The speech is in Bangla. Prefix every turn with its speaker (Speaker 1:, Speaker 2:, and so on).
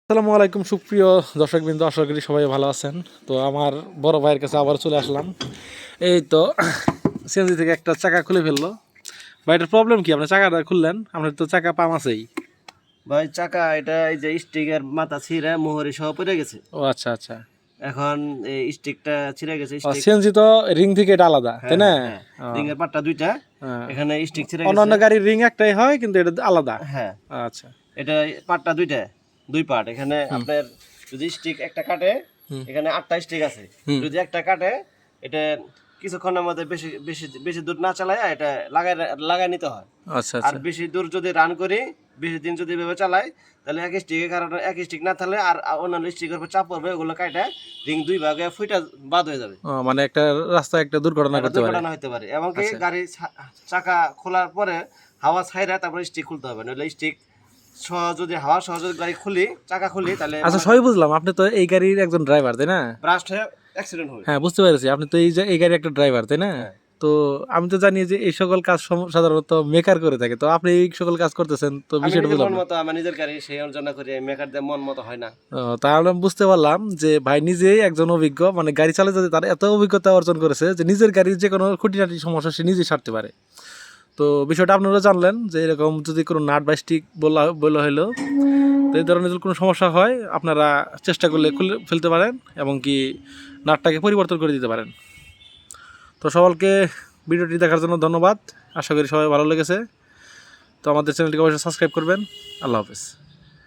Speaker 1: আসসালামু আলাইকুম সুপ্রিয় দর্শকবৃন্দ, আশা করি সবাই ভালো আছেন। তো আমার বড় ভাইয়ের কাছে আবার চলে আসলাম। এই তো সিএনজি থেকে একটা চাকা খুলে ফেললো। ভাইটার প্রবলেম কি? আপনি চাকাটা খুললেন, আপনার তো চাকা পাম আছেই।
Speaker 2: ভাই চাকা এটা এই যে স্টিকের মাথা ছিঁড়ে মোহরি সহ পড়ে গেছে।
Speaker 1: ও আচ্ছা আচ্ছা।
Speaker 2: এখন এই স্টিকটা ছিঁড়ে গেছে। স্টিক
Speaker 1: সিএনজি তো রিং থেকে এটা আলাদা, তাই
Speaker 2: হ্যাঁ
Speaker 1: না?
Speaker 2: হ্যাঁ হ্যাঁ, রিং এর পাটটা দুইটা,
Speaker 1: হ্যাঁ।
Speaker 2: এখানে স্টিক ছিঁড়ে
Speaker 1: অন্যান্য
Speaker 2: গেছে।
Speaker 1: গাড়ির রিং একটাই হয়, কিন্তু এটা আলাদা।
Speaker 2: হ্যাঁ,
Speaker 1: আচ্ছা।
Speaker 2: এটা পাটটা দুইটা, দুই পার্ট। এখানে আপনার যদি স্টিক একটা কাটে, এখানে 8টা স্টিক আছে। যদি একটা কাটে, এটা কিছুক্ষণের মধ্যে বেশি বেশি বেশি দূর না চালায় এটা লাগাই নিতে হয়।
Speaker 1: আচ্ছা
Speaker 2: আর
Speaker 1: আচ্ছা।
Speaker 2: বেশি দূর যদি রান করি, বেশি দিন যদি এভাবে চালাই, তাহলে এক স্টিকের কারণে এক স্টিক না থাকলে আর অন্যান্য স্টিকের উপর চাপ পড়বে, ওগুলো কাটে রিং দুই ভাগে ফুইটা বাদ হয়ে যাবে।
Speaker 1: মানে একটা রাস্তায় একটা দুর্ঘটনা
Speaker 2: একটা
Speaker 1: করতে পারে।
Speaker 2: দুর্ঘটনা হতে পারে। এমনকি
Speaker 1: আচ্ছা।
Speaker 2: গাড়ি চাকা খোলার পরে হাওয়া ছাইরা তারপরে স্টিক খুলতে হবে, নইলে স্টিক যদি হাওয়া সহ যদি গাড়ি খুলি, চাকা খুলি, তাহলে
Speaker 1: আচ্ছা, সবই বুঝলাম। আপনি তো এই গাড়ির একজন ড্রাইভার, তাই না?
Speaker 2: ব্রাস্ট হয়ে অ্যাক্সিডেন্ট হবে।
Speaker 1: হ্যাঁ, বুঝতে পেরেছি। আপনি তো এই গাড়ির একটা ড্রাইভার, তাই না?
Speaker 2: হ্যাঁ।
Speaker 1: তো আমি তো জানি যে এই সকল কাজ সাধারণত মেকার করে থাকে। তো আপনি এই সকল কাজ করতেছেন, তো
Speaker 2: আমি
Speaker 1: বিষয়টা
Speaker 2: নিজের
Speaker 1: বুঝলাম
Speaker 2: মন
Speaker 1: না।
Speaker 2: মতো, আমার নিজের গাড়ি সেই অর্জনা করি, মেকারদের মন মতো হয় না।
Speaker 1: তাহলে আমি বুঝতে পারলাম যে ভাই নিজেই একজন অভিজ্ঞ, মানে গাড়ি চালাতে তার এত অভিজ্ঞতা অর্জন করেছে যে নিজের গাড়ির যে কোনো খুঁটিনাটি সমস্যা সে নিজেই সারতে পারে। তো বিষয়টা আপনারা জানলেন যে এরকম যদি কোনো নাট বা স্টিক বলা হলো, তো এই ধরনের যদি কোনো সমস্যা হয় আপনারা চেষ্টা করলে খুলে ফেলতে পারেন, এবং কি নাটটাকে পরিবর্তন করে দিতে পারেন। তো সকলকে ভিডিওটি দেখার জন্য ধন্যবাদ। আশা করি সবাই ভালো লেগেছে। তো আমাদের চ্যানেলটিকে অবশ্যই সাবস্ক্রাইব করবেন। আল্লাহ হাফেজ।